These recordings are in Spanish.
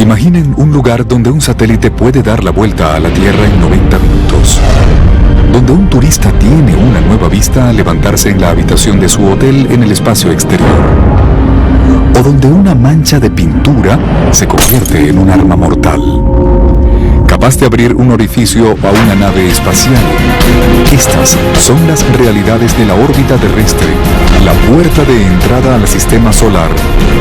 Imaginen un lugar donde un satélite puede dar la vuelta a la Tierra en 90 minutos. Donde un turista tiene una nueva vista al levantarse en la habitación de su hotel en el espacio exterior. O donde una mancha de pintura se convierte en un arma mortal. Capaz de abrir un orificio a una nave espacial. Estas son las realidades de la órbita terrestre, la puerta de entrada al sistema solar.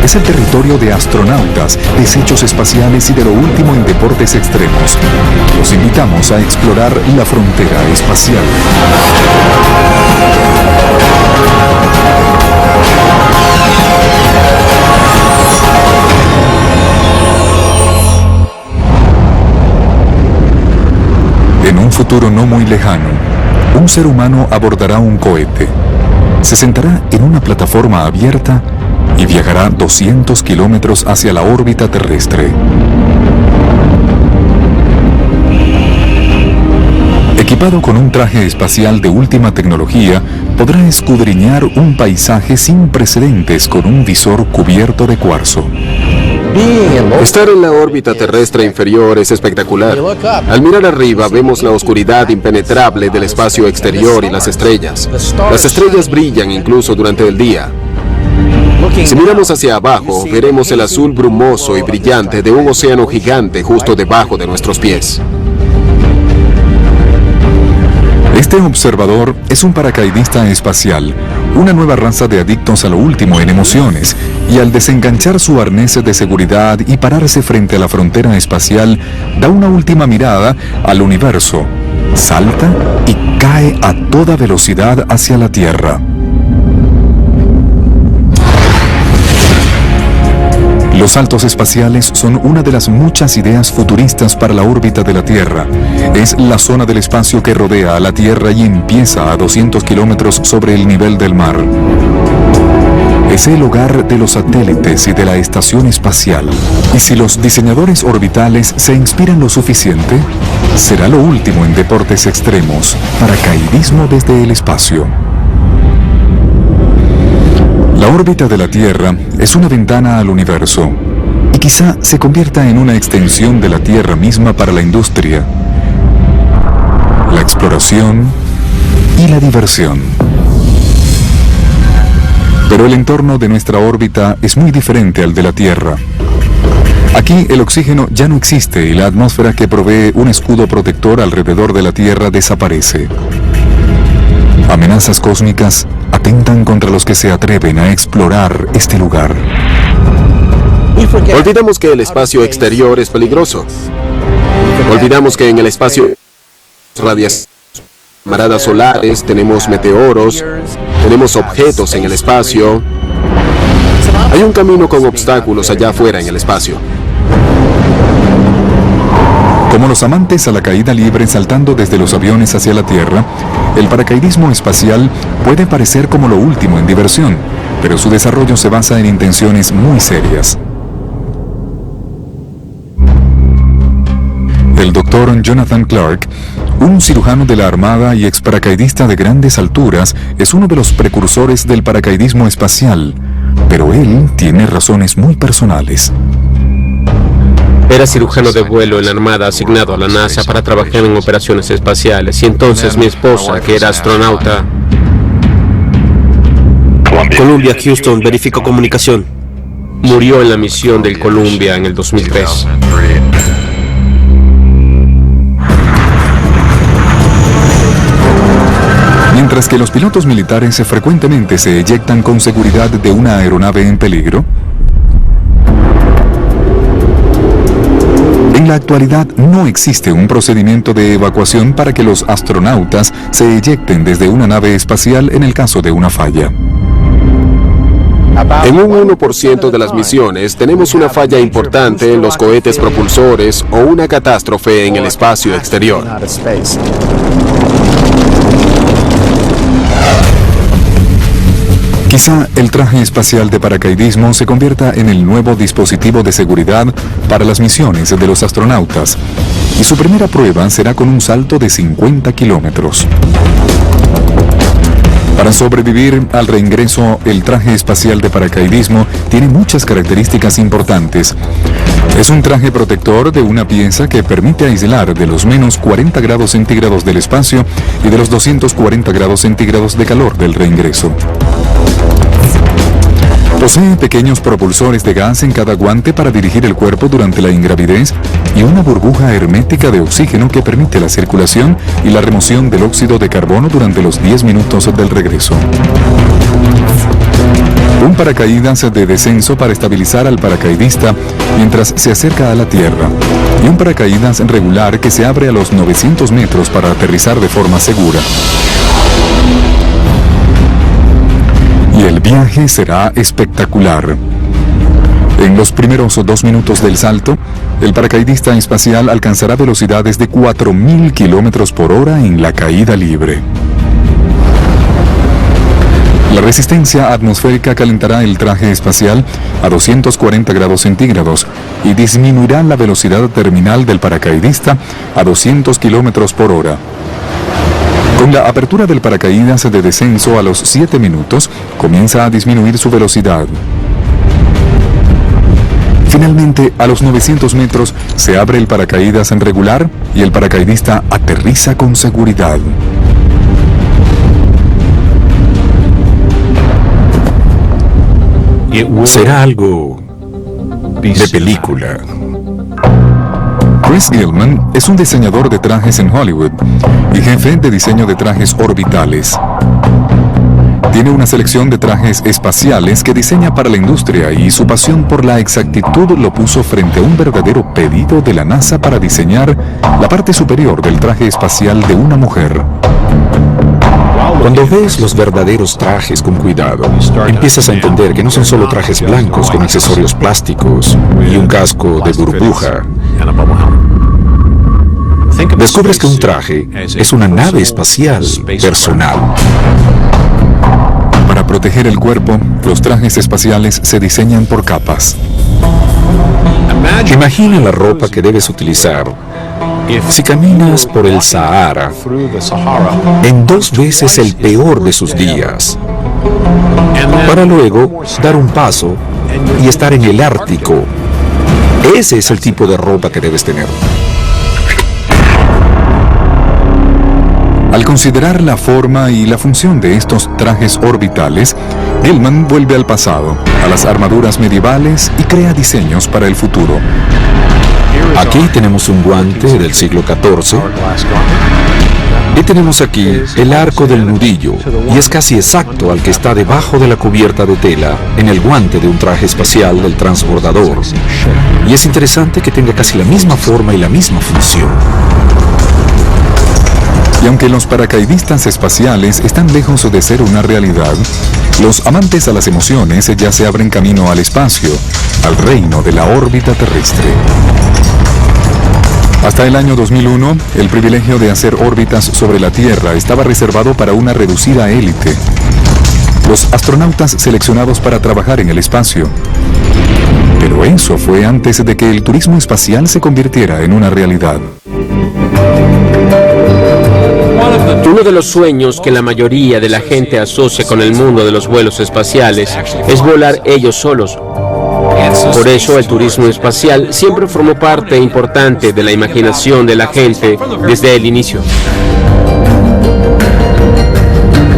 Es el territorio de astronautas, desechos espaciales y de lo último en deportes extremos. Los invitamos a explorar la frontera espacial. En un futuro no muy lejano, un ser humano abordará un cohete, se sentará en una plataforma abierta y viajará 200 kilómetros hacia la órbita terrestre. Equipado con un traje espacial de última tecnología, podrá escudriñar un paisaje sin precedentes con un visor cubierto de cuarzo. Estar en la órbita terrestre inferior es espectacular. Al mirar arriba vemos la oscuridad impenetrable del espacio exterior y las estrellas. Las estrellas brillan incluso durante el día. Si miramos hacia abajo, veremos el azul brumoso y brillante de un océano gigante justo debajo de nuestros pies. Este observador es un paracaidista espacial, una nueva raza de adictos a lo último en emociones, y al desenganchar su arnés de seguridad y pararse frente a la frontera espacial, da una última mirada al universo, salta y cae a toda velocidad hacia la Tierra. Los saltos espaciales son una de las muchas ideas futuristas para la órbita de la Tierra. Es la zona del espacio que rodea a la Tierra y empieza a 200 kilómetros sobre el nivel del mar. Es el hogar de los satélites y de la estación espacial. Y si los diseñadores orbitales se inspiran lo suficiente, será lo último en deportes extremos, paracaidismo desde el espacio. La órbita de la Tierra es una ventana al universo y quizá se convierta en una extensión de la Tierra misma para la industria, la exploración y la diversión. Pero el entorno de nuestra órbita es muy diferente al de la Tierra. Aquí el oxígeno ya no existe y la atmósfera que provee un escudo protector alrededor de la Tierra desaparece. Amenazas cósmicas atentan contra los que se atreven a explorar este lugar. Olvidamos que el espacio exterior es peligroso. Olvidamos que en el espacio radiaciones, camaradas solares, tenemos meteoros, tenemos objetos en el espacio. Hay un camino con obstáculos allá afuera en el espacio. Como los amantes a la caída libre saltando desde los aviones hacia la Tierra, el paracaidismo espacial puede parecer como lo último en diversión, pero su desarrollo se basa en intenciones muy serias. El doctor Jonathan Clark, un cirujano de la Armada y ex paracaidista de grandes alturas, es uno de los precursores del paracaidismo espacial, pero él tiene razones muy personales. Era cirujano de vuelo en la Armada asignado a la NASA para trabajar en operaciones espaciales, y entonces mi esposa, que era astronauta... Columbia, Houston, verifico comunicación. Murió en la misión del Columbia en el 2003. Mientras que los pilotos militares frecuentemente se eyectan con seguridad de una aeronave en peligro, en la actualidad no existe un procedimiento de evacuación para que los astronautas se eyecten desde una nave espacial en el caso de una falla. En un 1% de las misiones tenemos una falla importante en los cohetes propulsores o una catástrofe en el espacio exterior. Quizá el traje espacial de paracaidismo se convierta en el nuevo dispositivo de seguridad para las misiones de los astronautas, y su primera prueba será con un salto de 50 kilómetros. Para sobrevivir al reingreso, el traje espacial de paracaidismo tiene muchas características importantes. Es un traje protector de una pieza que permite aislar de los menos 40 grados centígrados del espacio y de los 240 grados centígrados de calor del reingreso. Posee pequeños propulsores de gas en cada guante para dirigir el cuerpo durante la ingravidez y una burbuja hermética de oxígeno que permite la circulación y la remoción del óxido de carbono durante los 10 minutos del regreso. Un paracaídas de descenso para estabilizar al paracaidista mientras se acerca a la Tierra y un paracaídas regular que se abre a los 900 metros para aterrizar de forma segura. Y el viaje será espectacular. En los primeros 2 minutos del salto, el paracaidista espacial alcanzará velocidades de 4.000 kilómetros por hora en la caída libre. La resistencia atmosférica calentará el traje espacial a 240 grados centígrados y disminuirá la velocidad terminal del paracaidista a 200 kilómetros por hora. Con la apertura del paracaídas de descenso a los 7 minutos, comienza a disminuir su velocidad. Finalmente, a los 900 metros, se abre el paracaídas en regular y el paracaidista aterriza con seguridad. Será algo de película. Chris Gilman es un diseñador de trajes en Hollywood y jefe de diseño de trajes orbitales. Tiene una selección de trajes espaciales que diseña para la industria y su pasión por la exactitud lo puso frente a un verdadero pedido de la NASA para diseñar la parte superior del traje espacial de una mujer. Cuando ves los verdaderos trajes con cuidado, empiezas a entender que no son solo trajes blancos con accesorios plásticos y un casco de burbuja. Descubres que un traje es una nave espacial personal. Para proteger el cuerpo, los trajes espaciales se diseñan por capas. Imagina la ropa que debes utilizar si caminas por el Sahara en 2 veces el peor de sus días, para luego dar un paso y estar en el Ártico. Ese es el tipo de ropa que debes tener. Al considerar la forma y la función de estos trajes orbitales, Gilman vuelve al pasado, a las armaduras medievales y crea diseños para el futuro. Aquí tenemos un guante del siglo XIV y tenemos aquí el arco del nudillo, y es casi exacto al que está debajo de la cubierta de tela en el guante de un traje espacial del transbordador. Y es interesante que tenga casi la misma forma y la misma función. Y aunque los paracaidistas espaciales están lejos de ser una realidad, los amantes a las emociones ya se abren camino al espacio, al reino de la órbita terrestre. Hasta el año 2001, el privilegio de hacer órbitas sobre la Tierra estaba reservado para una reducida élite. Los astronautas seleccionados para trabajar en el espacio. Pero eso fue antes de que el turismo espacial se convirtiera en una realidad. Uno de los sueños que la mayoría de la gente asocia con el mundo de los vuelos espaciales es volar ellos solos. Por eso el turismo espacial siempre formó parte importante de la imaginación de la gente desde el inicio.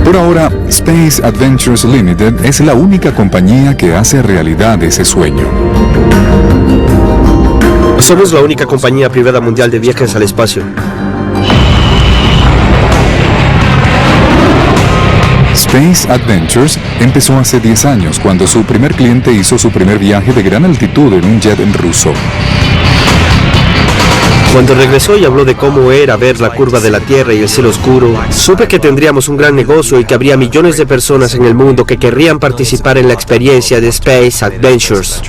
Por ahora, Space Adventures Limited es la única compañía que hace realidad ese sueño. Somos la única compañía privada mundial de viajes al espacio. Space Adventures empezó hace 10 años cuando su primer cliente hizo su primer viaje de gran altitud en un jet ruso. Cuando regresó y habló de cómo era ver la curva de la Tierra y el cielo oscuro, supe que tendríamos un gran negocio y que habría millones de personas en el mundo que querrían participar en la experiencia de Space Adventures.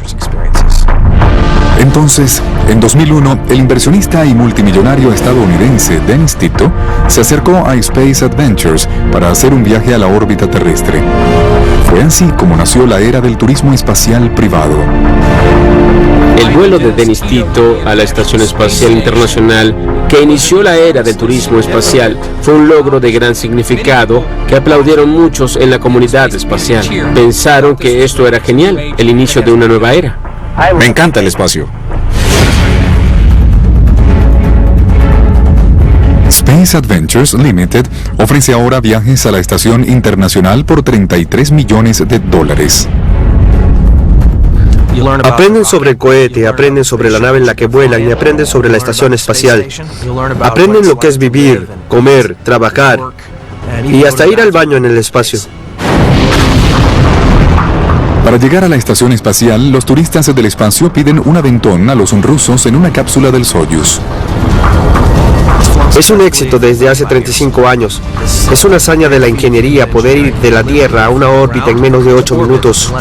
Entonces, en 2001, el inversionista y multimillonario estadounidense Dennis Tito se acercó a Space Adventures para hacer un viaje a la órbita terrestre. Fue así como nació la era del turismo espacial privado. El vuelo de Dennis Tito a la Estación Espacial Internacional, que inició la era del turismo espacial, fue un logro de gran significado que aplaudieron muchos en la comunidad espacial. Pensaron que esto era genial, el inicio de una nueva era. Me encanta el espacio. Space Adventures Limited ofrece ahora viajes a la Estación Internacional por $33 millones. Aprenden sobre el cohete, aprenden sobre la nave en la que vuelan y aprenden sobre la estación espacial. Aprenden lo que es vivir, comer, trabajar y hasta ir al baño en el espacio. Para llegar a la estación espacial, los turistas del espacio piden un aventón a los rusos en una cápsula del Soyuz. Es un éxito desde hace 35 años. Es una hazaña de la ingeniería poder ir de la Tierra a una órbita en menos de 8 minutos.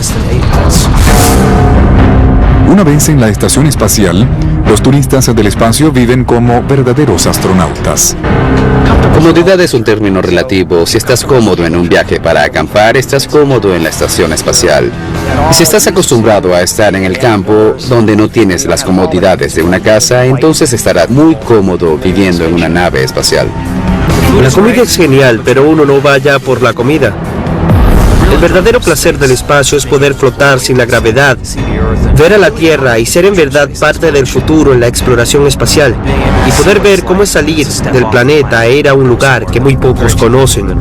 Una vez en la estación espacial, los turistas del espacio viven como verdaderos astronautas. Comodidad es un término relativo. Si estás cómodo en un viaje para acampar, estás cómodo en la estación espacial. Y si estás acostumbrado a estar en el campo, donde no tienes las comodidades de una casa, entonces estarás muy cómodo viviendo en una nave espacial. La comida es genial, pero uno no va ya por la comida. El verdadero placer del espacio es poder flotar sin la gravedad, ver a la Tierra y ser en verdad parte del futuro en la exploración espacial, y poder ver cómo es salir del planeta e ir a un lugar que muy pocos conocen.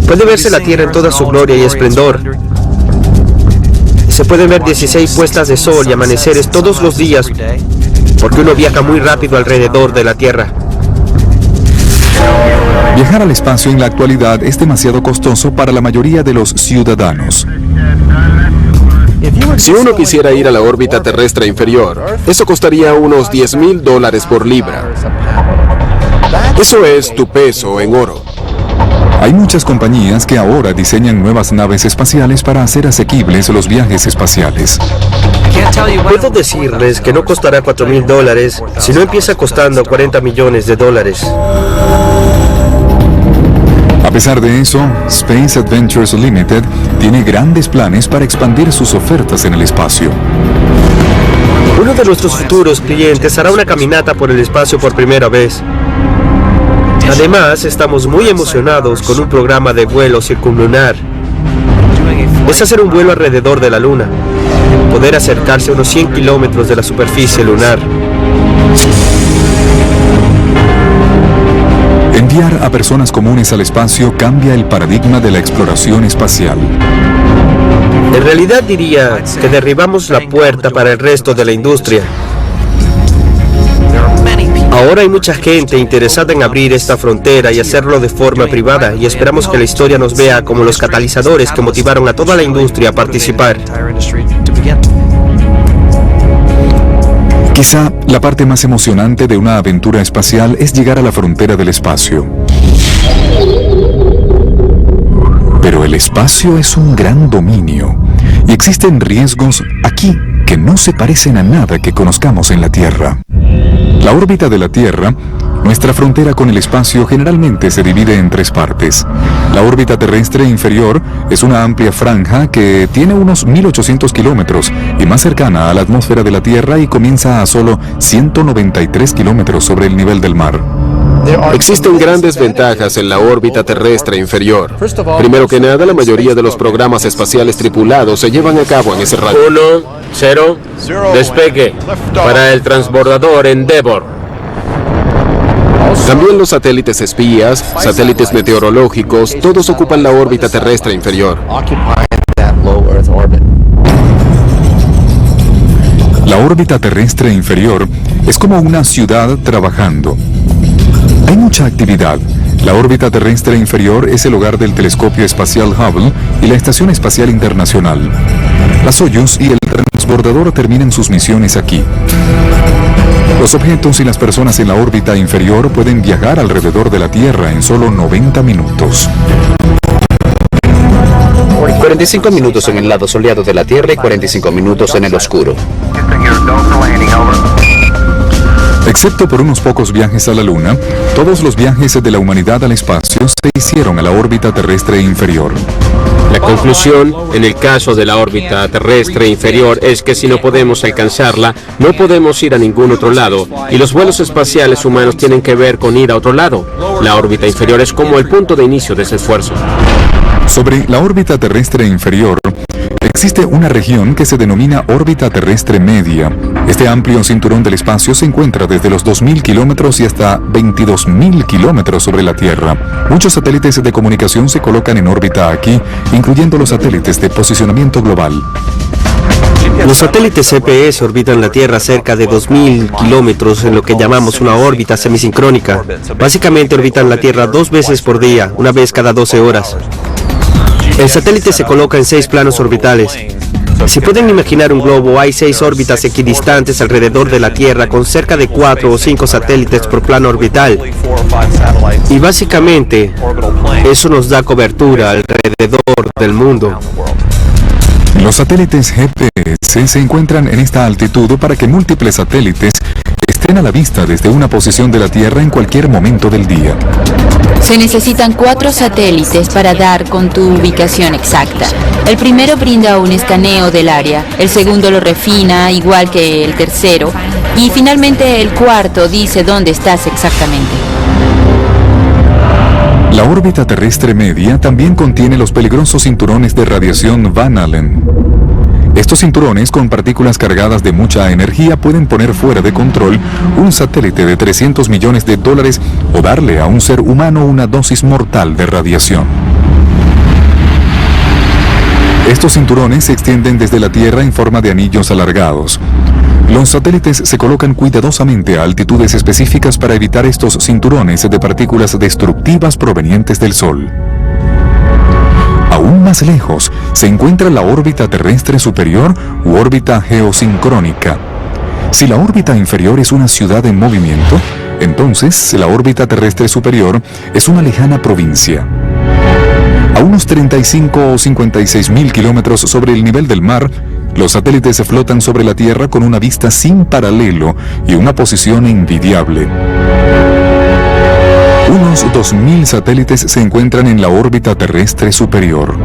Puede verse la Tierra en toda su gloria y esplendor. Se pueden ver 16 puestas de sol y amaneceres todos los días, porque uno viaja muy rápido alrededor de la Tierra. Viajar al espacio en la actualidad es demasiado costoso para la mayoría de los ciudadanos. Si uno quisiera ir a la órbita terrestre inferior, eso costaría unos $10,000 por libra. Eso es tu peso en oro. Hay muchas compañías que ahora diseñan nuevas naves espaciales para hacer asequibles los viajes espaciales. Puedo decirles que no costará $4,000, si no empieza costando $40 millones. A pesar de eso, Space Adventures Limited tiene grandes planes para expandir sus ofertas en el espacio. Uno de nuestros futuros clientes hará una caminata por el espacio por primera vez. Además, estamos muy emocionados con un programa de vuelo circunlunar. Es hacer un vuelo alrededor de la Luna, poder acercarse a unos 100 kilómetros de la superficie lunar. Enviar a personas comunes al espacio cambia el paradigma de la exploración espacial. En realidad diría que derribamos la puerta para el resto de la industria. Ahora hay mucha gente interesada en abrir esta frontera y hacerlo de forma privada, y esperamos que la historia nos vea como los catalizadores que motivaron a toda la industria a participar. Quizá la parte más emocionante de una aventura espacial es llegar a la frontera del espacio. Pero el espacio es un gran dominio y existen riesgos aquí que no se parecen a nada que conozcamos en la Tierra. La órbita de la Tierra, nuestra frontera con el espacio, generalmente se divide en tres partes. La órbita terrestre inferior es una amplia franja que tiene unos 1.800 kilómetros y más cercana a la atmósfera de la Tierra y comienza a solo 193 kilómetros sobre el nivel del mar. Existen grandes ventajas en la órbita terrestre inferior. Primero que nada, la mayoría de los programas espaciales tripulados se llevan a cabo en ese radio. 1, 0, despegue para el transbordador Endeavour. También los satélites espías, satélites meteorológicos, todos ocupan la órbita terrestre inferior. La órbita terrestre inferior es como una ciudad trabajando. Hay mucha actividad. La órbita terrestre inferior es el hogar del telescopio espacial Hubble y la Estación Espacial Internacional. La Soyuz y el transbordador terminan sus misiones aquí. Los objetos y las personas en la órbita inferior pueden viajar alrededor de la Tierra en solo 90 minutos. 45 minutos en el lado soleado de la Tierra y 45 minutos en el oscuro. Excepto por unos pocos viajes a la Luna, todos los viajes de la humanidad al espacio se hicieron a la órbita terrestre inferior. La conclusión, en el caso de la órbita terrestre inferior, es que si no podemos alcanzarla, no podemos ir a ningún otro lado, y los vuelos espaciales humanos tienen que ver con ir a otro lado. La órbita inferior es como el punto de inicio de ese esfuerzo. Sobre la órbita terrestre inferior, existe una región que se denomina órbita terrestre media. Este amplio cinturón del espacio se encuentra desde los 2.000 kilómetros y hasta 22.000 kilómetros sobre la Tierra. Muchos satélites de comunicación se colocan en órbita aquí, incluyendo los satélites de posicionamiento global. Los satélites GPS orbitan la Tierra cerca de 2.000 kilómetros en lo que llamamos una órbita semisincrónica. Básicamente orbitan la Tierra 2 veces por día, una vez cada 12 horas. El satélite se coloca en 6 planos orbitales. Si pueden imaginar un globo, hay 6 órbitas equidistantes alrededor de la Tierra con cerca de 4 o 5 satélites por plano orbital. Y básicamente, eso nos da cobertura alrededor del mundo. Los satélites GPS se encuentran en esta altitud para que múltiples satélites estén a la vista desde una posición de la Tierra en cualquier momento del día. Se necesitan 4 satélites para dar con tu ubicación exacta. El primero brinda un escaneo del área, el segundo lo refina igual que el tercero, y finalmente el cuarto dice dónde estás exactamente. La órbita terrestre media también contiene los peligrosos cinturones de radiación Van Allen. Estos cinturones con partículas cargadas de mucha energía pueden poner fuera de control un satélite de $300 millones o darle a un ser humano una dosis mortal de radiación. Estos cinturones se extienden desde la Tierra en forma de anillos alargados. Los satélites se colocan cuidadosamente a altitudes específicas para evitar estos cinturones de partículas destructivas provenientes del Sol. Aún más lejos se encuentra la órbita terrestre superior u órbita geosincrónica. Si la órbita inferior es una ciudad en movimiento, entonces la órbita terrestre superior es una lejana provincia. A unos 35 o 56 mil kilómetros sobre el nivel del mar, los satélites se flotan sobre la Tierra con una vista sin paralelo y una posición envidiable. Unos 2.000 satélites se encuentran en la órbita terrestre superior.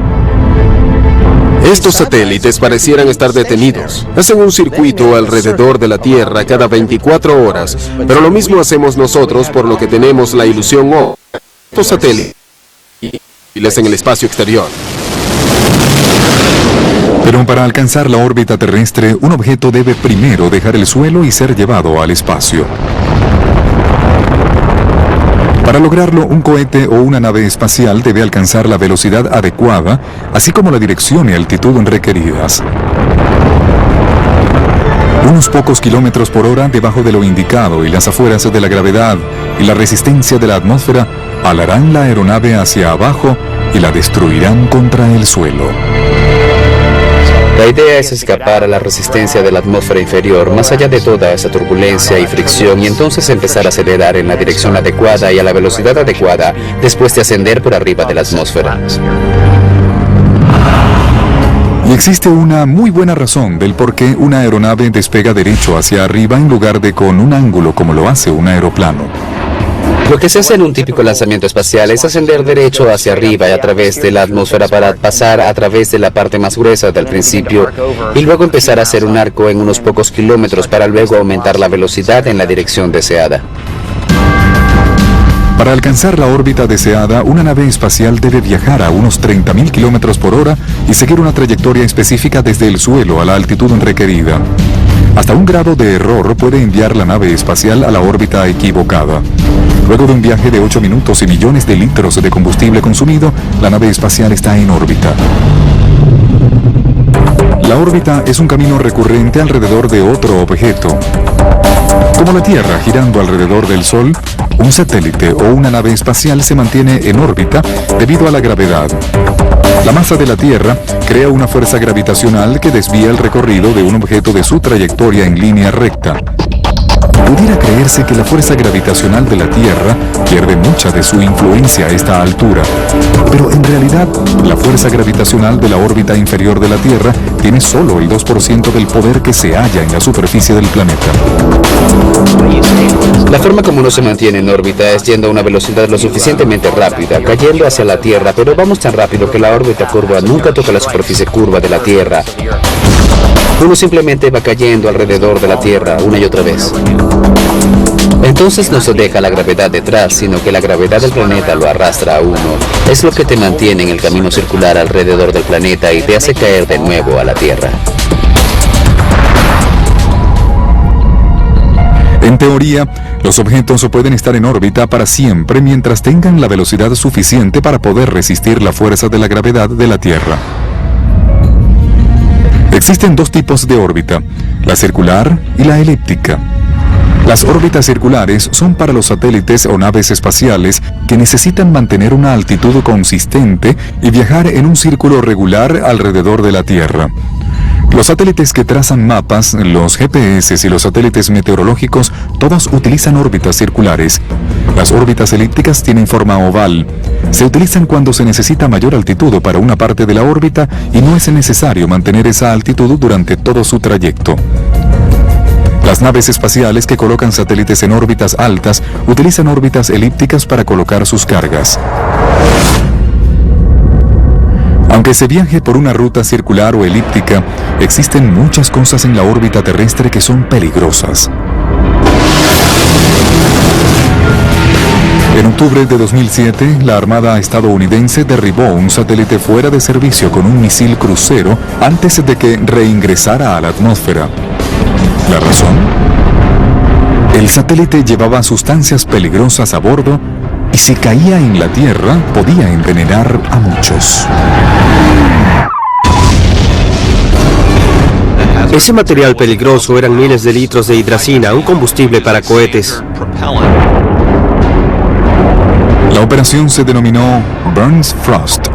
Estos satélites parecieran estar detenidos. Hacen un circuito alrededor de la Tierra cada 24 horas, pero lo mismo hacemos nosotros, por lo que tenemos la ilusión estos satélites en el espacio exterior. Pero para alcanzar la órbita terrestre, un objeto debe primero dejar el suelo y ser llevado al espacio. Para lograrlo, un cohete o una nave espacial debe alcanzar la velocidad adecuada, así como la dirección y altitud requeridas. Unos pocos kilómetros por hora debajo de lo indicado y las afueras de la gravedad y la resistencia de la atmósfera alarán la aeronave hacia abajo y la destruirán contra el suelo. La idea es escapar a la resistencia de la atmósfera inferior, más allá de toda esa turbulencia y fricción, y entonces empezar a acelerar en la dirección adecuada y a la velocidad adecuada después de ascender por arriba de la atmósfera. Y existe una muy buena razón del por qué una aeronave despega derecho hacia arriba en lugar de con un ángulo como lo hace un aeroplano. Lo que se hace en un típico lanzamiento espacial es ascender derecho hacia arriba y a través de la atmósfera para pasar a través de la parte más gruesa del principio y luego empezar a hacer un arco en unos pocos kilómetros para luego aumentar la velocidad en la dirección deseada. Para alcanzar la órbita deseada, una nave espacial debe viajar a unos 30.000 kilómetros por hora y seguir una trayectoria específica desde el suelo a la altitud requerida. Hasta un grado de error puede enviar la nave espacial a la órbita equivocada. Luego de un viaje de 8 minutos y millones de litros de combustible consumido, la nave espacial está en órbita. La órbita es un camino recurrente alrededor de otro objeto. Como la Tierra girando alrededor del Sol, un satélite o una nave espacial se mantiene en órbita debido a la gravedad. La masa de la Tierra crea una fuerza gravitacional que desvía el recorrido de un objeto de su trayectoria en línea recta. Pudiera creerse que la fuerza gravitacional de la Tierra pierde mucha de su influencia a esta altura, pero en realidad la fuerza gravitacional de la órbita inferior de la Tierra tiene solo el 2% del poder que se halla en la superficie del planeta. La forma como uno se mantiene en órbita es yendo a una velocidad lo suficientemente rápida, cayendo hacia la Tierra, pero vamos tan rápido que la órbita curva nunca toca la superficie curva de la Tierra. Uno simplemente va cayendo alrededor de la Tierra una y otra vez. Entonces no se deja la gravedad detrás, sino que la gravedad del planeta lo arrastra a uno. Es lo que te mantiene en el camino circular alrededor del planeta y te hace caer de nuevo a la Tierra. En teoría, los objetos pueden estar en órbita para siempre mientras tengan la velocidad suficiente para poder resistir la fuerza de la gravedad de la Tierra. Existen dos tipos de órbita, la circular y la elíptica. Las órbitas circulares son para los satélites o naves espaciales que necesitan mantener una altitud consistente y viajar en un círculo regular alrededor de la Tierra. Los satélites que trazan mapas, los GPS y los satélites meteorológicos, todos utilizan órbitas circulares. Las órbitas elípticas tienen forma oval. Se utilizan cuando se necesita mayor altitud para una parte de la órbita y no es necesario mantener esa altitud durante todo su trayecto. Las naves espaciales que colocan satélites en órbitas altas utilizan órbitas elípticas para colocar sus cargas. Aunque se viaje por una ruta circular o elíptica, existen muchas cosas en la órbita terrestre que son peligrosas. En octubre de 2007, la Armada estadounidense derribó un satélite fuera de servicio con un misil crucero antes de que reingresara a la atmósfera. ¿La razón? El satélite llevaba sustancias peligrosas a bordo y si caía en la Tierra podía envenenar a muchos. Ese material peligroso eran miles de litros de hidracina, un combustible para cohetes. La operación se denominó Burns Frost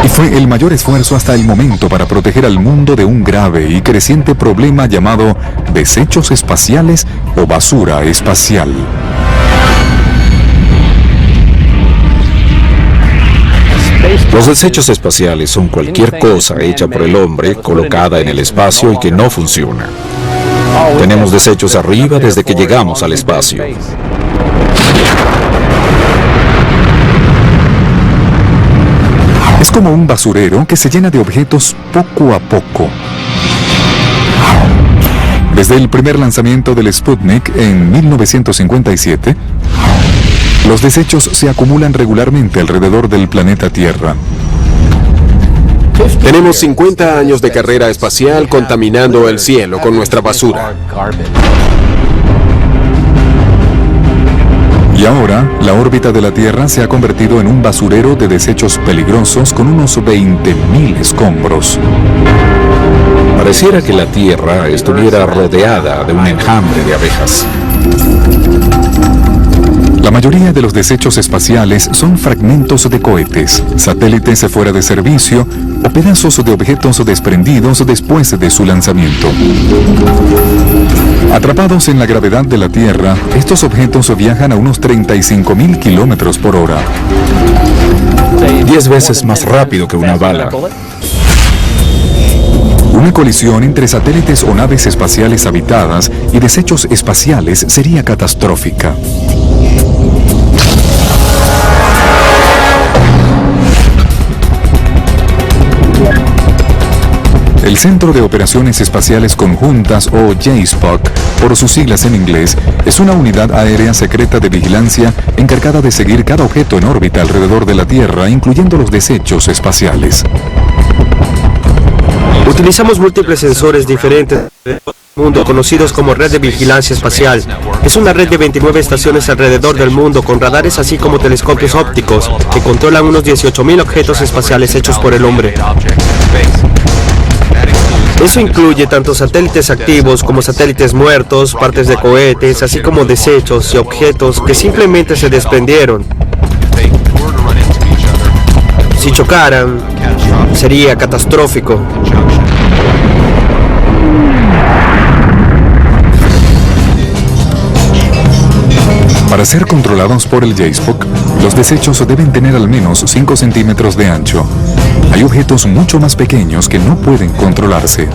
y fue el mayor esfuerzo hasta el momento para proteger al mundo de un grave y creciente problema llamado desechos espaciales o basura espacial. Los desechos espaciales son cualquier cosa hecha por el hombre, colocada en el espacio y que no funciona. Tenemos desechos arriba desde que llegamos al espacio. Es como un basurero que se llena de objetos poco a poco. Desde el primer lanzamiento del Sputnik en 1957, los desechos se acumulan regularmente alrededor del planeta Tierra. Tenemos 50 años de carrera espacial contaminando el cielo con nuestra basura. Y ahora, la órbita de la Tierra se ha convertido en un basurero de desechos peligrosos con unos 20.000 escombros. Pareciera que la Tierra estuviera rodeada de un enjambre de abejas. La mayoría de los desechos espaciales son fragmentos de cohetes, satélites fuera de servicio o pedazos de objetos desprendidos después de su lanzamiento. Atrapados en la gravedad de la Tierra, estos objetos viajan a unos 35.000 kilómetros por hora. 10 veces más rápido que una bala. Una colisión entre satélites o naves espaciales habitadas y desechos espaciales sería catastrófica. El Centro de Operaciones Espaciales Conjuntas, o JSPOC, por sus siglas en inglés, es una unidad aérea secreta de vigilancia encargada de seguir cada objeto en órbita alrededor de la Tierra, incluyendo los desechos espaciales. Utilizamos múltiples sensores diferentes del mundo, conocidos como Red de Vigilancia Espacial. Es una red de 29 estaciones alrededor del mundo con radares así como telescopios ópticos que controlan unos 18.000 objetos espaciales hechos por el hombre. Eso incluye tanto satélites activos como satélites muertos, partes de cohetes, así como desechos y objetos que simplemente se desprendieron. Si chocaran, sería catastrófico. Para ser controlados por el JSPOC, los desechos deben tener al menos 5 centímetros de ancho. Hay objetos mucho más pequeños que no pueden controlarse.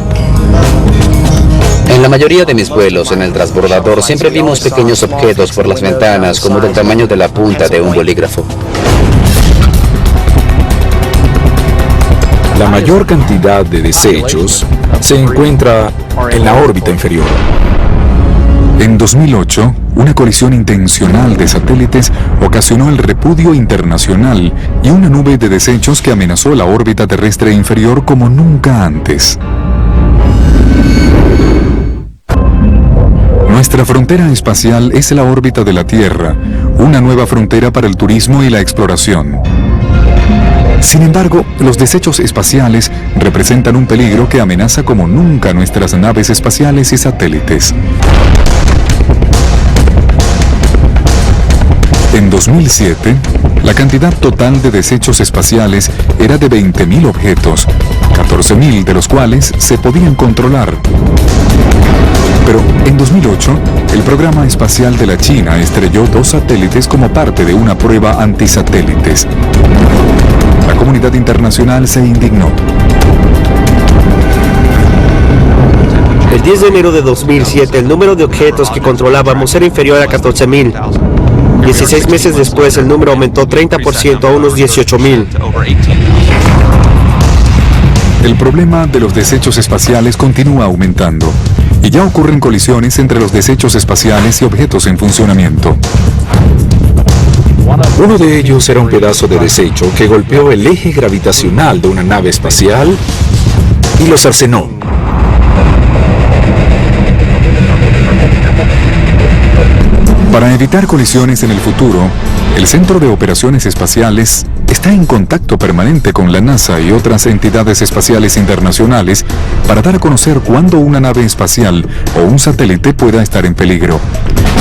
En la mayoría de mis vuelos en el transbordador siempre vimos pequeños objetos por las ventanas como del tamaño de la punta de un bolígrafo. La mayor cantidad de desechos se encuentra en la órbita inferior. En 2008, una colisión intencional de satélites ocasionó el repudio internacional y una nube de desechos que amenazó la órbita terrestre inferior como nunca antes. Nuestra frontera espacial es la órbita de la Tierra, una nueva frontera para el turismo y la exploración. Sin embargo, los desechos espaciales representan un peligro que amenaza como nunca nuestras naves espaciales y satélites. En 2007, la cantidad total de desechos espaciales era de 20.000 objetos, 14.000 de los cuales se podían controlar. Pero en 2008, el programa espacial de la China estrelló 2 satélites como parte de una prueba antisatélites. La comunidad internacional se indignó. El 10 de enero de 2007, el número de objetos que controlábamos era inferior a 14.000. 16 meses después, el número aumentó 30% a unos 18.000. El problema de los desechos espaciales continúa aumentando, y ya ocurren colisiones entre los desechos espaciales y objetos en funcionamiento. Uno de ellos era un pedazo de desecho que golpeó el eje gravitacional de una nave espacial y lo cercenó. Para evitar colisiones en el futuro, el Centro de Operaciones Espaciales está en contacto permanente con la NASA y otras entidades espaciales internacionales para dar a conocer cuándo una nave espacial o un satélite pueda estar en peligro.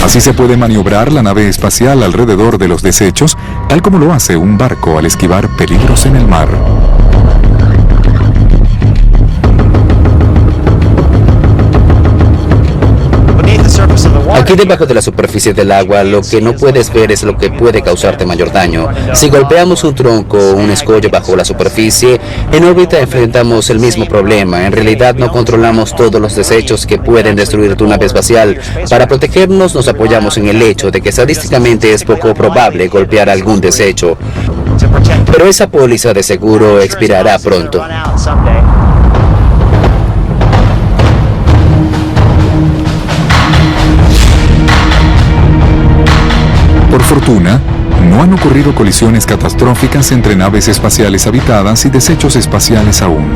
Así se puede maniobrar la nave espacial alrededor de los desechos, tal como lo hace un barco al esquivar peligros en el mar. Aquí debajo de la superficie del agua, lo que no puedes ver es lo que puede causarte mayor daño. Si golpeamos un tronco o un escollo bajo la superficie, en órbita enfrentamos el mismo problema. En realidad no controlamos todos los desechos que pueden destruir tu nave espacial. Para protegernos nos apoyamos en el hecho de que estadísticamente es poco probable golpear algún desecho. Pero esa póliza de seguro expirará pronto. Por fortuna, no han ocurrido colisiones catastróficas entre naves espaciales habitadas y desechos espaciales aún.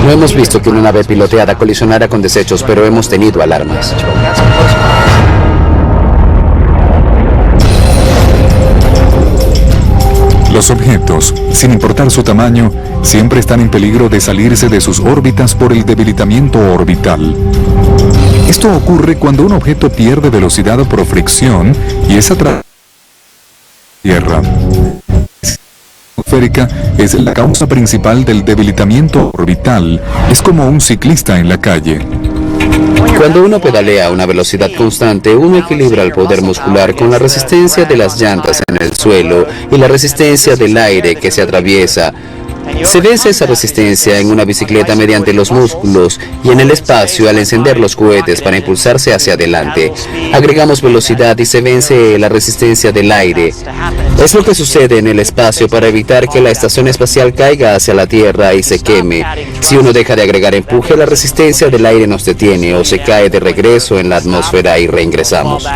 No hemos visto que una nave piloteada colisionara con desechos, pero hemos tenido alarmas. Los objetos, sin importar su tamaño, siempre están en peligro de salirse de sus órbitas por el debilitamiento orbital. Esto ocurre cuando un objeto pierde velocidad por fricción y es atraído a la Tierra. La atmosférica es la causa principal del debilitamiento orbital. Es como un ciclista en la calle. Cuando uno pedalea a una velocidad constante, uno equilibra el poder muscular con la resistencia de las llantas en el suelo y la resistencia del aire que se atraviesa. Se vence esa resistencia en una bicicleta mediante los músculos y en el espacio al encender los cohetes para impulsarse hacia adelante. Agregamos velocidad y se vence la resistencia del aire. Es lo que sucede en el espacio para evitar que la estación espacial caiga hacia la Tierra y se queme. Si uno deja de agregar empuje, la resistencia del aire nos detiene o se cae de regreso en la atmósfera y reingresamos.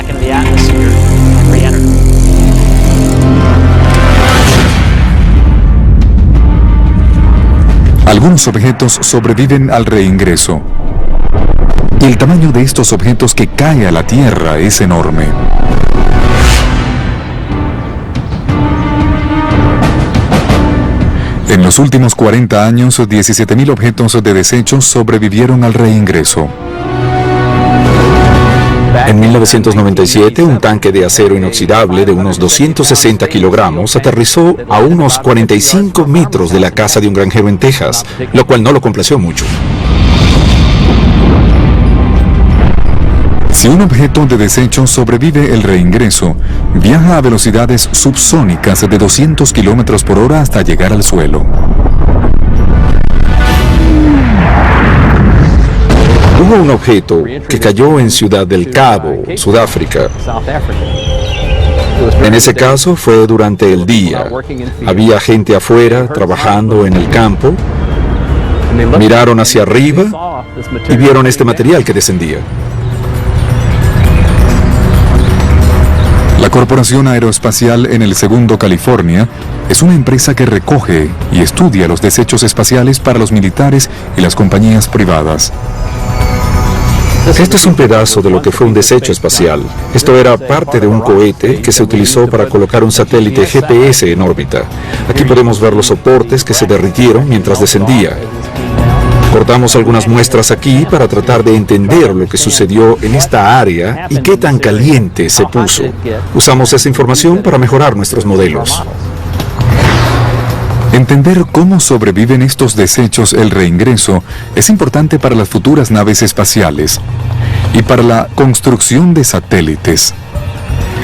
Algunos objetos sobreviven al reingreso. Y el tamaño de estos objetos que cae a la Tierra es enorme. En los últimos 40 años, 17.000 objetos de desechos sobrevivieron al reingreso. En 1997, un tanque de acero inoxidable de unos 260 kilogramos aterrizó a unos 45 metros de la casa de un granjero en Texas, lo cual no lo complació mucho. Si un objeto de desecho sobrevive el reingreso, viaja a velocidades subsónicas de 200 km por hora hasta llegar al suelo. Hubo un objeto que cayó en Ciudad del Cabo, Sudáfrica. En ese caso fue durante el día. Había gente afuera trabajando en el campo. Miraron hacia arriba y vieron este material que descendía. La Corporación Aeroespacial en el Segundo California es una empresa que recoge y estudia los desechos espaciales para los militares y las compañías privadas. Este es un pedazo de lo que fue un desecho espacial. Esto era parte de un cohete que se utilizó para colocar un satélite GPS en órbita. Aquí podemos ver los soportes que se derritieron mientras descendía. Cortamos algunas muestras aquí para tratar de entender lo que sucedió en esta área y qué tan caliente se puso. Usamos esa información para mejorar nuestros modelos. Entender cómo sobreviven estos desechos el reingreso es importante para las futuras naves espaciales y para la construcción de satélites.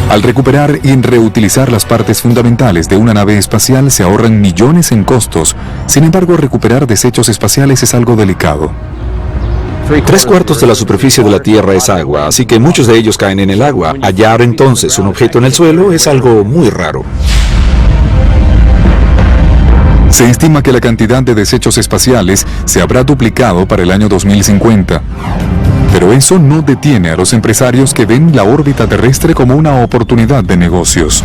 Al recuperar y reutilizar las partes fundamentales de una nave espacial se ahorran millones en costos. Sin embargo, recuperar desechos espaciales es algo delicado. 3/4 de la superficie de la Tierra es agua, así que muchos de ellos caen en el agua. Hallar entonces un objeto en el suelo es algo muy raro. Se estima que la cantidad de desechos espaciales se habrá duplicado para el año 2050. Pero eso no detiene a los empresarios que ven la órbita terrestre como una oportunidad de negocios.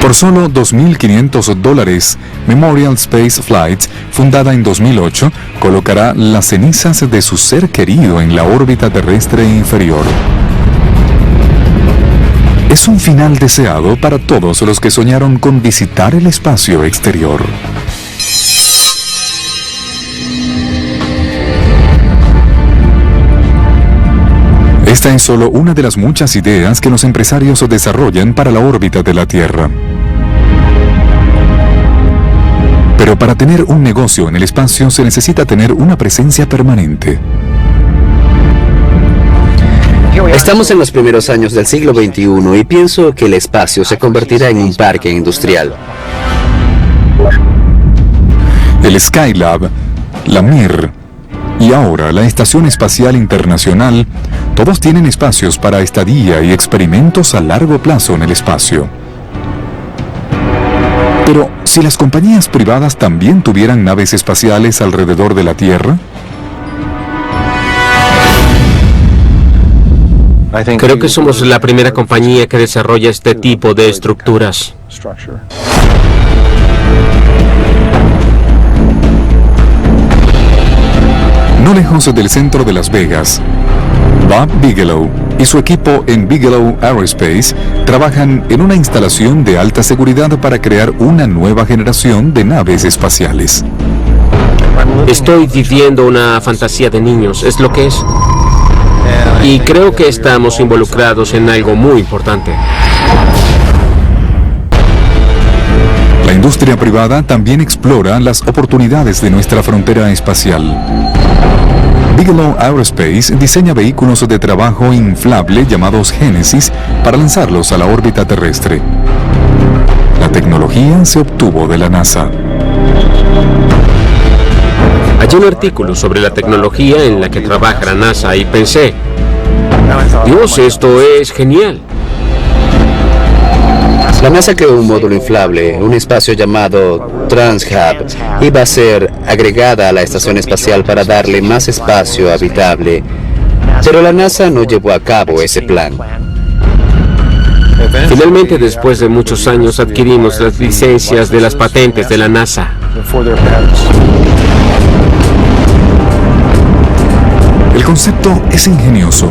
Por solo $2.500, Memorial Space Flights, fundada en 2008, colocará las cenizas de su ser querido en la órbita terrestre inferior. Es un final deseado para todos los que soñaron con visitar el espacio exterior. Esta es solo una de las muchas ideas que los empresarios desarrollan para la órbita de la Tierra. Pero para tener un negocio en el espacio se necesita tener una presencia permanente. Estamos en los primeros años del siglo XXI y pienso que el espacio se convertirá en un parque industrial. El Skylab, la Mir y ahora la Estación Espacial Internacional, todos tienen espacios para estadía y experimentos a largo plazo en el espacio. Pero, ¿si las compañías privadas también tuvieran naves espaciales alrededor de la Tierra? Creo que somos la primera compañía que desarrolla este tipo de estructuras. No lejos del centro de Las Vegas, Bob Bigelow y su equipo en Bigelow Aerospace trabajan en una instalación de alta seguridad para crear una nueva generación de naves espaciales. Estoy viviendo una fantasía de niños, es lo que es. Y creo que estamos involucrados en algo muy importante. La industria privada también explora las oportunidades de nuestra frontera espacial. Bigelow Aerospace diseña vehículos de trabajo inflable llamados Genesis para lanzarlos a la órbita terrestre. La tecnología se obtuvo de la NASA. Hay un artículo sobre la tecnología en la que trabaja la NASA y pensé, Dios, esto es genial. La NASA creó un módulo inflable, un espacio llamado TransHab, y va a ser agregada a la estación espacial para darle más espacio habitable. Pero la NASA no llevó a cabo ese plan. Finalmente, después de muchos años, adquirimos las licencias de las patentes de la NASA. El concepto es ingenioso.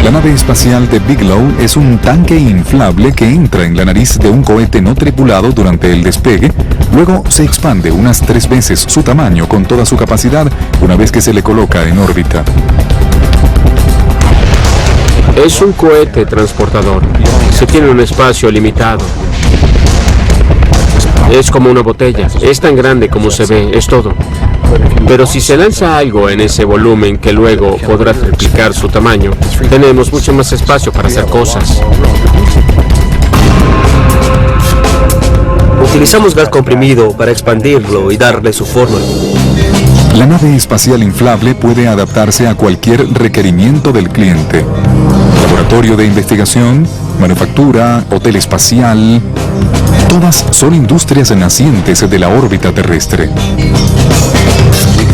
La nave espacial de Bigelow es un tanque inflable que entra en la nariz de un cohete no tripulado durante el despegue, luego se expande unas 3 veces su tamaño con toda su capacidad una vez que se le coloca en órbita. Es un cohete transportador. Se tiene un espacio limitado. Es como una botella. Es tan grande como se ve, es todo. Pero si se lanza algo en ese volumen que luego podrá triplicar su tamaño, tenemos mucho más espacio para hacer cosas. Utilizamos gas comprimido para expandirlo y darle su forma. La nave espacial inflable puede adaptarse a cualquier requerimiento del cliente. Laboratorio de investigación, manufactura, hotel espacial, todas son industrias nacientes de la órbita terrestre.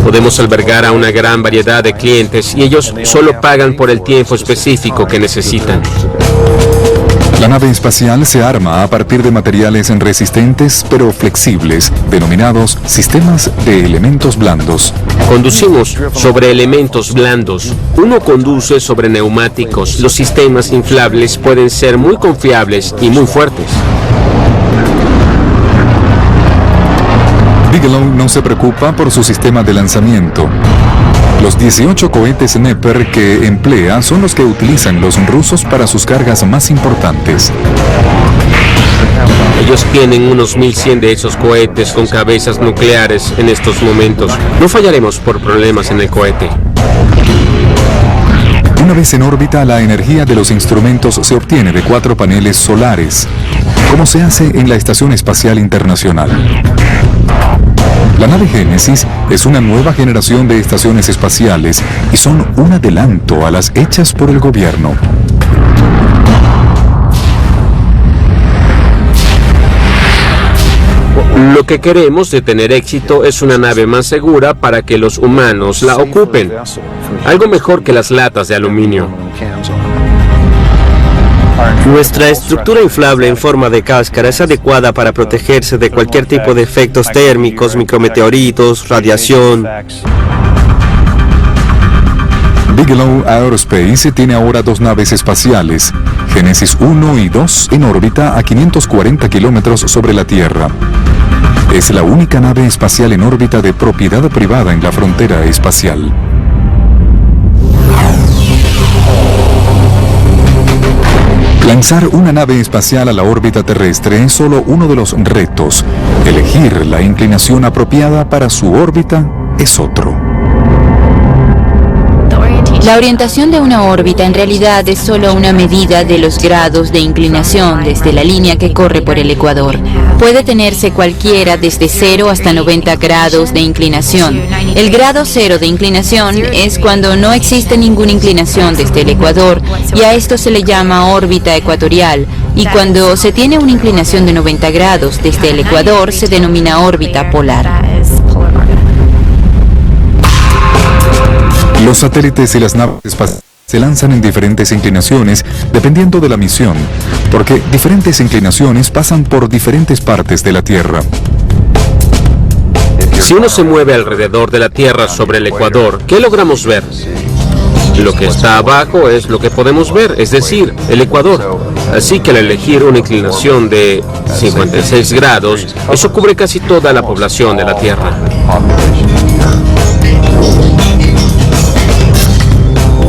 Podemos albergar a una gran variedad de clientes y ellos solo pagan por el tiempo específico que necesitan. La nave espacial se arma a partir de materiales resistentes pero flexibles, denominados sistemas de elementos blandos. Conducimos sobre elementos blandos. Uno conduce sobre neumáticos. Los sistemas inflables pueden ser muy confiables y muy fuertes. Bigelow no se preocupa por su sistema de lanzamiento. Los 18 cohetes Neper que emplea son los que utilizan los rusos para sus cargas más importantes. Ellos tienen unos 1100 de esos cohetes con cabezas nucleares en estos momentos. No fallaremos por problemas en el cohete. Una vez en órbita, la energía de los instrumentos se obtiene de 4 paneles solares, como se hace en la Estación Espacial Internacional. La nave Génesis es una nueva generación de estaciones espaciales y son un adelanto a las hechas por el gobierno. Lo que queremos de tener éxito es una nave más segura para que los humanos la ocupen. Algo mejor que las latas de aluminio. Nuestra estructura inflable en forma de cáscara es adecuada para protegerse de cualquier tipo de efectos térmicos, micrometeoritos, radiación. Bigelow Aerospace tiene ahora 2 naves espaciales, Génesis 1 y 2, en órbita a 540 kilómetros sobre la Tierra. Es la única nave espacial en órbita de propiedad privada en la frontera espacial. Lanzar una nave espacial a la órbita terrestre es solo uno de los retos. Elegir la inclinación apropiada para su órbita es otro. La orientación de una órbita en realidad es solo una medida de los grados de inclinación desde la línea que corre por el ecuador. Puede tenerse cualquiera desde 0 hasta 90 grados de inclinación. El grado 0 de inclinación es cuando no existe ninguna inclinación desde el ecuador y a esto se le llama órbita ecuatorial. Y cuando se tiene una inclinación de 90 grados desde el ecuador se denomina órbita polar. Los satélites y las naves espaciales se lanzan en diferentes inclinaciones dependiendo de la misión, porque diferentes inclinaciones pasan por diferentes partes de la Tierra. Si uno se mueve alrededor de la Tierra sobre el ecuador, ¿qué logramos ver? Lo que está abajo es lo que podemos ver, es decir, el ecuador. Así que al elegir una inclinación de 56 grados, eso cubre casi toda la población de la Tierra.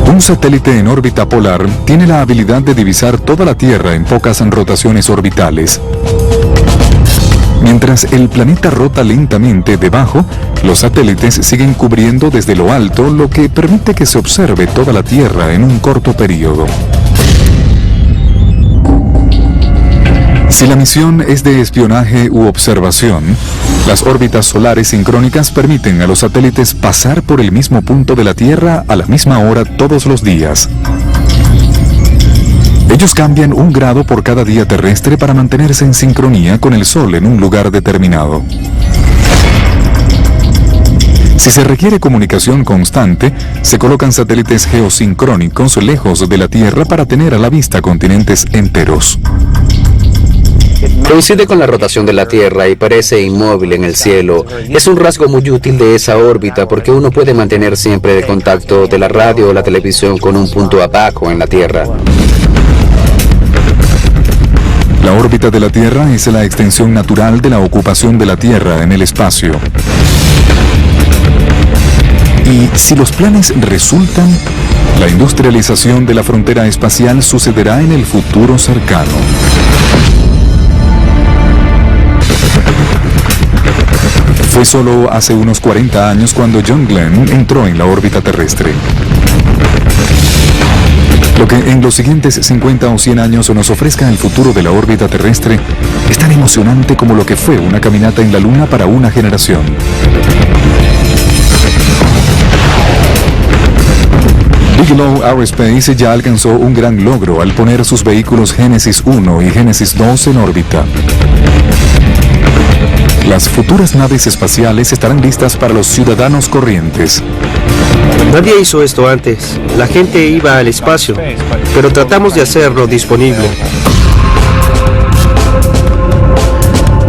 Un satélite en órbita polar tiene la habilidad de divisar toda la Tierra en pocas rotaciones orbitales. Mientras el planeta rota lentamente debajo, los satélites siguen cubriendo desde lo alto, lo que permite que se observe toda la Tierra en un corto periodo. Si la misión es de espionaje u observación, las órbitas solares sincrónicas permiten a los satélites pasar por el mismo punto de la Tierra a la misma hora todos los días. Ellos cambian 1 grado por cada día terrestre para mantenerse en sincronía con el Sol en un lugar determinado. Si se requiere comunicación constante, se colocan satélites geosincrónicos lejos de la Tierra para tener a la vista continentes enteros. Coincide con la rotación de la Tierra y parece inmóvil en el cielo. Es un rasgo muy útil de esa órbita porque uno puede mantener siempre el contacto de la radio o la televisión con un punto abajo en la Tierra. La órbita de la Tierra es la extensión natural de la ocupación de la Tierra en el espacio. Y si los planes resultan, la industrialización de la frontera espacial sucederá en el futuro cercano. Fue solo hace unos 40 años cuando John Glenn entró en la órbita terrestre. Lo que en los siguientes 50 o 100 años nos ofrezca el futuro de la órbita terrestre es tan emocionante como lo que fue una caminata en la Luna para una generación. Bigelow Aerospace ya alcanzó un gran logro al poner sus vehículos Genesis 1 y Genesis 2 en órbita. Las futuras naves espaciales estarán listas para los ciudadanos corrientes. Nadie hizo esto antes. La gente iba al espacio, pero tratamos de hacerlo disponible.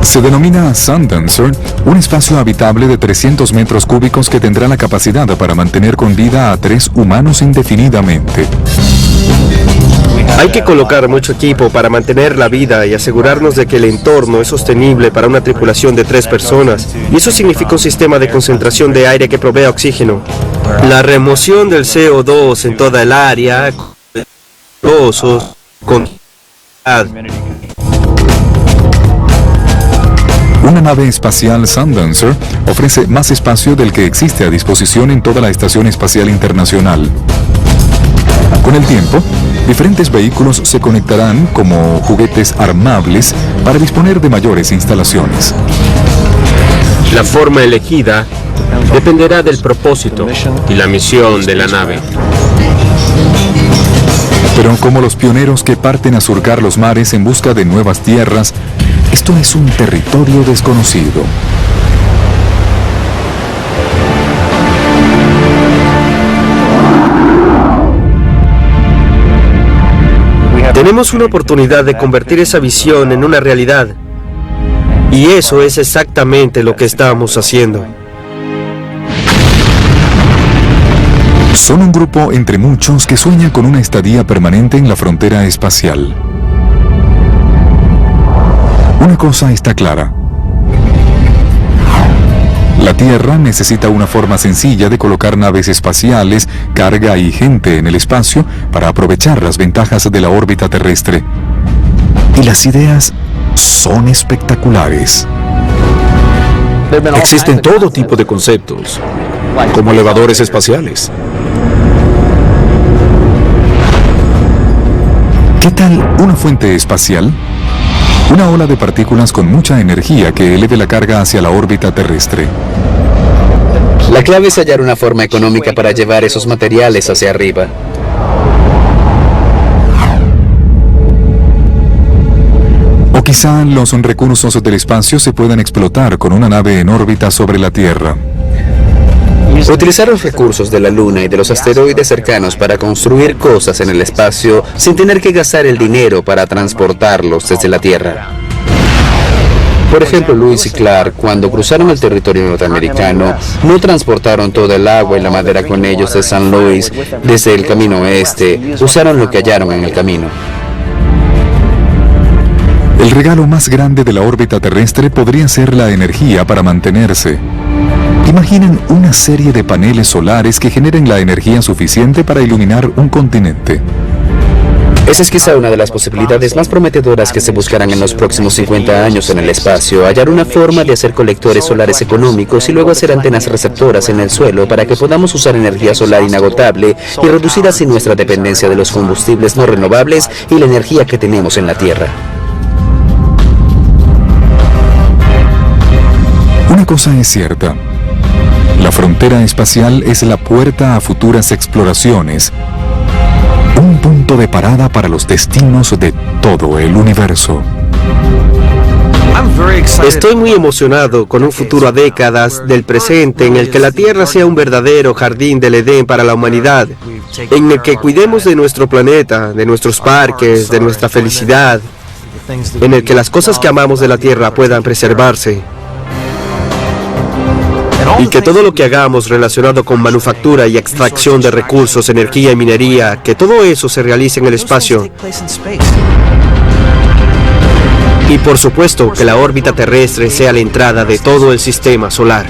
Se denomina Sundancer, un espacio habitable de 300 metros cúbicos que tendrá la capacidad para mantener con vida a 3 humanos indefinidamente. Hay que colocar mucho equipo para mantener la vida y asegurarnos de que el entorno es sostenible para una tripulación de 3 personas. Y eso significa un sistema de concentración de aire que provea oxígeno. La remoción del CO2 en toda el área, con Una nave espacial Sundancer ofrece más espacio del que existe a disposición en toda la Estación Espacial Internacional. Con el tiempo, diferentes vehículos se conectarán como juguetes armables para disponer de mayores instalaciones. La forma elegida dependerá del propósito y la misión de la nave. Pero como los pioneros que parten a surcar los mares en busca de nuevas tierras, esto es un territorio desconocido. Tenemos una oportunidad de convertir esa visión en una realidad. Y eso es exactamente lo que estamos haciendo. Son un grupo entre muchos que sueña con una estadía permanente en la frontera espacial. Una cosa está clara. La Tierra necesita una forma sencilla de colocar naves espaciales, carga y gente en el espacio para aprovechar las ventajas de la órbita terrestre. Y las ideas son espectaculares. Existen todo tipo de conceptos, como elevadores espaciales. ¿Qué tal una fuente espacial? Una ola de partículas con mucha energía que eleve la carga hacia la órbita terrestre. La clave es hallar una forma económica para llevar esos materiales hacia arriba. O quizá los recursos del espacio se puedan explotar con una nave en órbita sobre la Tierra. Utilizar los recursos de la Luna y de los asteroides cercanos para construir cosas en el espacio sin tener que gastar el dinero para transportarlos desde la Tierra. Por ejemplo, Lewis y Clark, cuando cruzaron el territorio norteamericano, no transportaron toda el agua y la madera con ellos de San Luis desde el camino oeste, usaron lo que hallaron en el camino. El regalo más grande de la órbita terrestre podría ser la energía para mantenerse. Imaginen una serie de paneles solares que generen la energía suficiente para iluminar un continente. Esa es quizá una de las posibilidades más prometedoras que se buscarán en los próximos 50 años en el espacio, hallar una forma de hacer colectores solares económicos y luego hacer antenas receptoras en el suelo para que podamos usar energía solar inagotable y reducir así nuestra dependencia de los combustibles no renovables y la energía que tenemos en la Tierra. Una cosa es cierta. La frontera espacial es la puerta a futuras exploraciones. Un punto de parada para los destinos de todo el universo. Estoy muy emocionado con un futuro a décadas del presente en el que la Tierra sea un verdadero jardín del Edén para la humanidad, en el que cuidemos de nuestro planeta, de nuestros parques, de nuestra felicidad, en el que las cosas que amamos de la Tierra puedan preservarse. Y que todo lo que hagamos relacionado con manufactura y extracción de recursos, energía y minería, que todo eso se realice en el espacio. Y por supuesto que la órbita terrestre sea la entrada de todo el sistema solar.